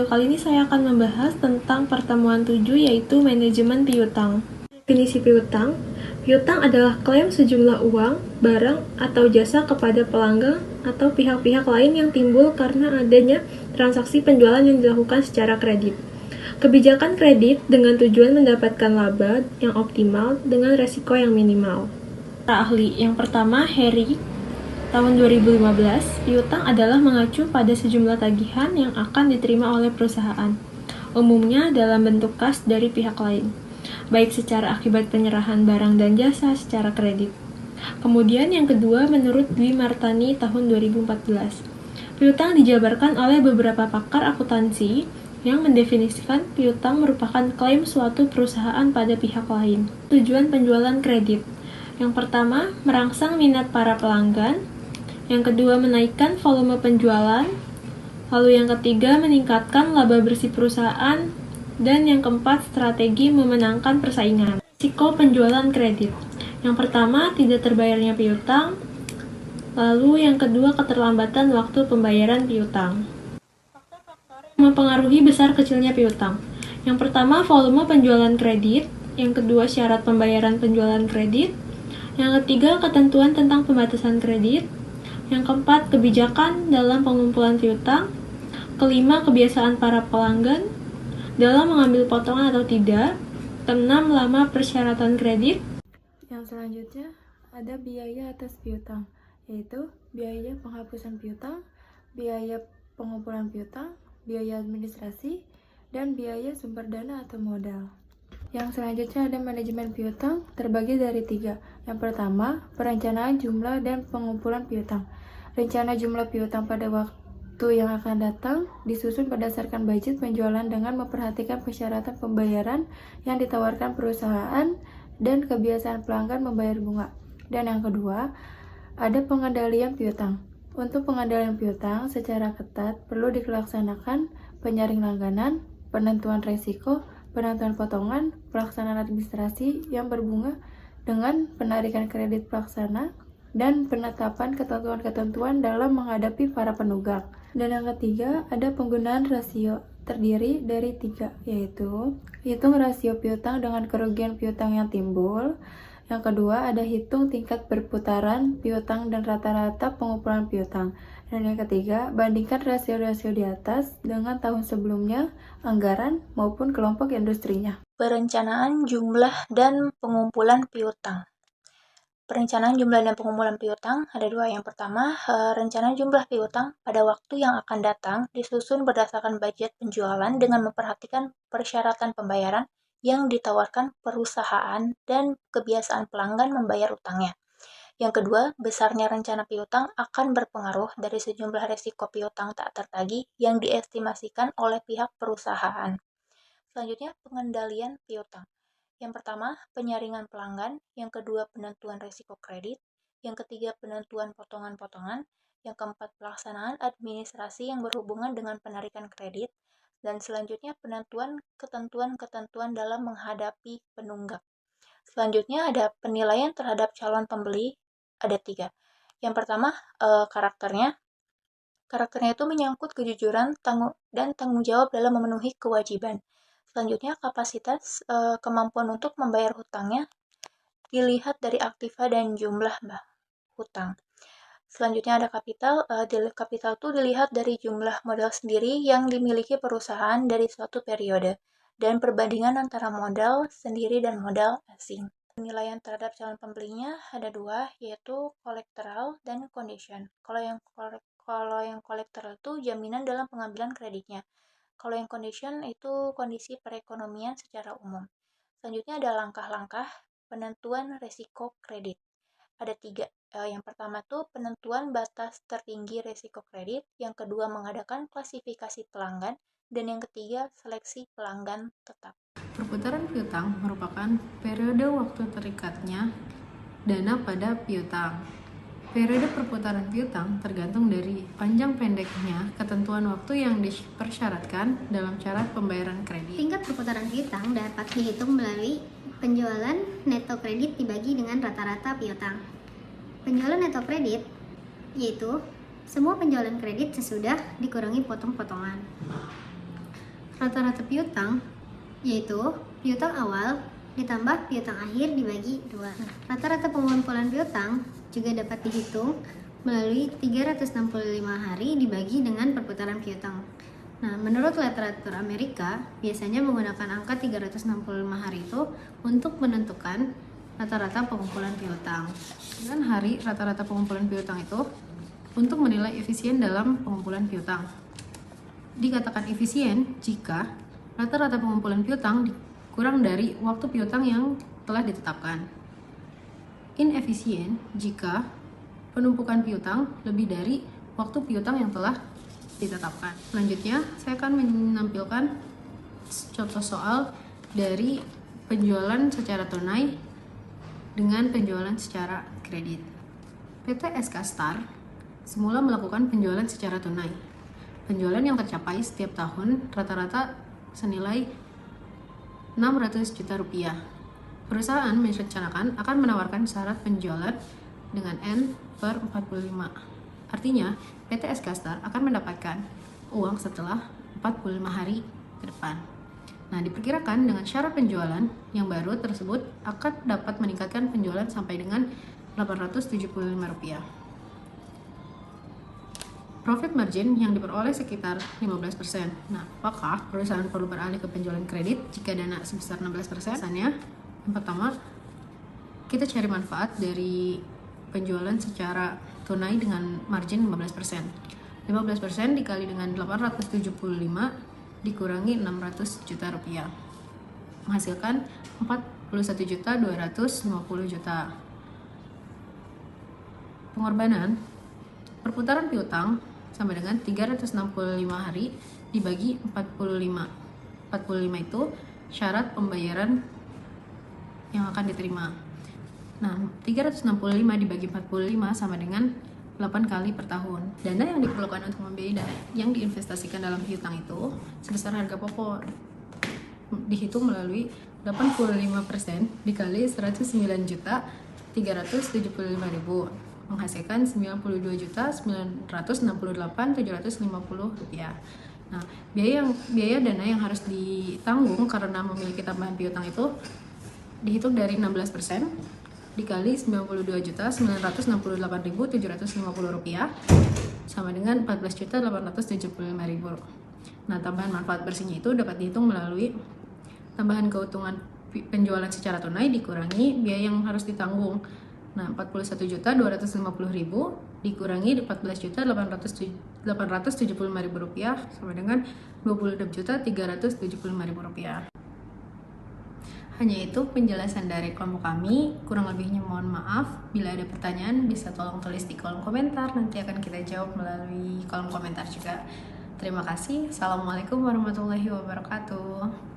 video kali ini saya akan membahas tentang pertemuan 7, yaitu manajemen piutang. Definisi piutang. Piutang adalah klaim sejumlah uang, barang, atau jasa kepada pelanggan atau pihak-pihak lain yang timbul karena adanya transaksi penjualan yang dilakukan secara kredit. Kebijakan kredit dengan tujuan mendapatkan laba yang optimal dengan resiko yang minimal. Para ahli, yang pertama, Harry, tahun 2015, piutang adalah mengacu pada sejumlah tagihan yang akan diterima oleh perusahaan, umumnya dalam bentuk kas dari pihak lain, baik secara akibat penyerahan barang dan jasa secara kredit. Kemudian yang kedua, menurut Dwi Martani tahun 2014, piutang dijabarkan oleh beberapa pakar akuntansi yang mendefinisikan piutang merupakan klaim suatu perusahaan pada pihak lain. Tujuan penjualan kredit. Yang pertama, merangsang minat para pelanggan. Yang kedua, menaikkan volume penjualan. Lalu yang ketiga, meningkatkan laba bersih perusahaan. Dan yang keempat, strategi memenangkan persaingan. Risiko penjualan kredit. Yang pertama, tidak terbayarnya piutang. Lalu yang kedua, keterlambatan waktu pembayaran piutang. Faktor-faktor yang mempengaruhi besar kecilnya piutang. Yang pertama, volume penjualan kredit. Yang kedua, syarat pembayaran penjualan kredit. Yang ketiga, ketentuan tentang pembatasan kredit. Yang keempat, kebijakan dalam pengumpulan piutang. Kelima, kebiasaan para pelanggan dalam mengambil potongan atau tidak. Keenam, lama persyaratan kredit. Yang selanjutnya, ada biaya atas piutang, yaitu biaya penghapusan piutang, biaya pengumpulan piutang, biaya administrasi, dan biaya sumber dana atau modal. Yang selanjutnya ada manajemen piutang, terbagi dari 3. Yang pertama, perencanaan jumlah dan pengumpulan piutang. Rencana jumlah piutang pada waktu yang akan datang disusun berdasarkan budget penjualan dengan memperhatikan persyaratan pembayaran yang ditawarkan perusahaan dan kebiasaan pelanggan membayar bunga. Dan yang kedua, ada pengendalian piutang. Untuk pengendalian piutang secara ketat perlu dilaksanakan penyaring langganan, penentuan resiko, penentuan potongan, pelaksanaan administrasi yang berbunga dengan penarikan kredit pelaksana, dan penetapan ketentuan-ketentuan dalam menghadapi para penunggak. Dan yang ketiga, ada penggunaan rasio terdiri dari 3, yaitu hitung rasio piutang dengan kerugian piutang yang timbul. Yang kedua, ada hitung tingkat perputaran piutang dan rata-rata pengumpulan piutang. Dan yang ketiga, bandingkan rasio-rasio di atas dengan tahun sebelumnya, anggaran, maupun kelompok industrinya. Perencanaan jumlah dan pengumpulan piutang. Perencanaan jumlah dan pengumpulan piutang ada 2. Yang pertama, rencana jumlah piutang pada waktu yang akan datang disusun berdasarkan budget penjualan dengan memperhatikan persyaratan pembayaran yang ditawarkan perusahaan dan kebiasaan pelanggan membayar utangnya. Yang kedua, besarnya rencana piutang akan berpengaruh dari sejumlah resiko piutang tak tertagih yang diestimasikan oleh pihak perusahaan. Selanjutnya, pengendalian piutang. Yang pertama, penyaringan pelanggan. Yang kedua, penentuan risiko kredit. Yang ketiga, penentuan potongan-potongan. Yang keempat, pelaksanaan administrasi yang berhubungan dengan penarikan kredit. Dan selanjutnya, penentuan ketentuan-ketentuan dalam menghadapi penunggak. Selanjutnya, ada penilaian terhadap calon pembeli. Ada 3. Yang pertama, karakternya. Karakternya itu menyangkut kejujuran dan tanggung jawab dalam memenuhi kewajiban. Selanjutnya, kapasitas, kemampuan untuk membayar hutangnya dilihat dari aktiva dan jumlah hutang. Selanjutnya ada kapital. Kapital itu dilihat dari jumlah modal sendiri yang dimiliki perusahaan dari suatu periode dan perbandingan antara modal sendiri dan modal asing. Penilaian terhadap calon pembelinya ada 2, yaitu collateral dan condition. Kalau yang collateral itu jaminan dalam pengambilan kreditnya. Kalau yang condition itu kondisi perekonomian secara umum. Selanjutnya ada langkah-langkah penentuan resiko kredit. Ada 3. Yang pertama tuh penentuan batas tertinggi resiko kredit. Yang kedua, mengadakan klasifikasi pelanggan. Dan yang ketiga, seleksi pelanggan tetap. Perputaran piutang merupakan periode waktu terikatnya dana pada piutang. Periode perputaran piutang tergantung dari panjang pendeknya ketentuan waktu yang dipersyaratkan dalam syarat pembayaran kredit. Tingkat perputaran piutang dapat dihitung melalui penjualan neto kredit dibagi dengan rata-rata piutang. Penjualan neto kredit yaitu semua penjualan kredit sesudah dikurangi potong-potongan. rata-rata piutang yaitu piutang awal ditambah piutang akhir dibagi 2. Rata-rata pengumpulan piutang juga dapat dihitung melalui 365 hari dibagi dengan perputaran piutang. Nah, menurut literatur Amerika, biasanya menggunakan angka 365 hari itu untuk menentukan rata-rata pengumpulan piutang. Dan hari rata-rata pengumpulan piutang itu untuk menilai efisien dalam pengumpulan piutang. Dikatakan efisien jika rata-rata pengumpulan piutang kurang dari waktu piutang yang telah ditetapkan. Inefisien jika penumpukan piutang lebih dari waktu piutang yang telah ditetapkan. Selanjutnya, saya akan menampilkan contoh soal dari penjualan secara tunai dengan penjualan secara kredit. PT SK Star semula melakukan penjualan secara tunai. Penjualan yang tercapai setiap tahun rata-rata senilai 600 juta rupiah. Perusahaan merencanakan akan menawarkan syarat penjualan dengan N/45. Artinya, PT SK Star akan mendapatkan uang setelah 45 hari ke depan. Nah, diperkirakan dengan syarat penjualan yang baru tersebut akan dapat meningkatkan penjualan sampai dengan Rp875. Profit margin yang diperoleh sekitar 15%. Nah, apakah perusahaan perlu beralih ke penjualan kredit jika dana sebesar 16%? Alasannya, yang pertama, kita cari manfaat dari penjualan secara tunai dengan margin 15%. 15% dikali dengan 875 dikurangi 600 juta rupiah. Menghasilkan 41.250 juta. Pengorbanan perputaran piutang sama dengan 365 hari dibagi 45. 45 itu syarat pembayaran yang akan diterima. Nah, 365 dibagi 45 sama dengan 8 kali per tahun. Dana yang diperlukan untuk membiayai dana yang diinvestasikan dalam piutang itu sebesar harga pokok dihitung melalui 85% dikali 109.375.000 menghasilkan 92.968.750 rupiah. Nah, biaya dana yang harus ditanggung karena memiliki tambahan piutang itu dihitung dari 16% dikali 92.968.750 rupiah sama dengan 14.875.000. Nah, tambahan manfaat bersihnya itu dapat dihitung melalui tambahan keuntungan penjualan secara tunai dikurangi biaya yang harus ditanggung. Nah, 41.250.000 dikurangi 14.875.000 rupiah sama dengan 26.375.000 rupiah. Hanya itu penjelasan dari kelompok kami. Kurang lebihnya mohon maaf. Bila ada pertanyaan bisa tolong tulis di kolom komentar. Nanti akan kita jawab melalui kolom komentar juga. Terima kasih. Assalamualaikum warahmatullahi wabarakatuh.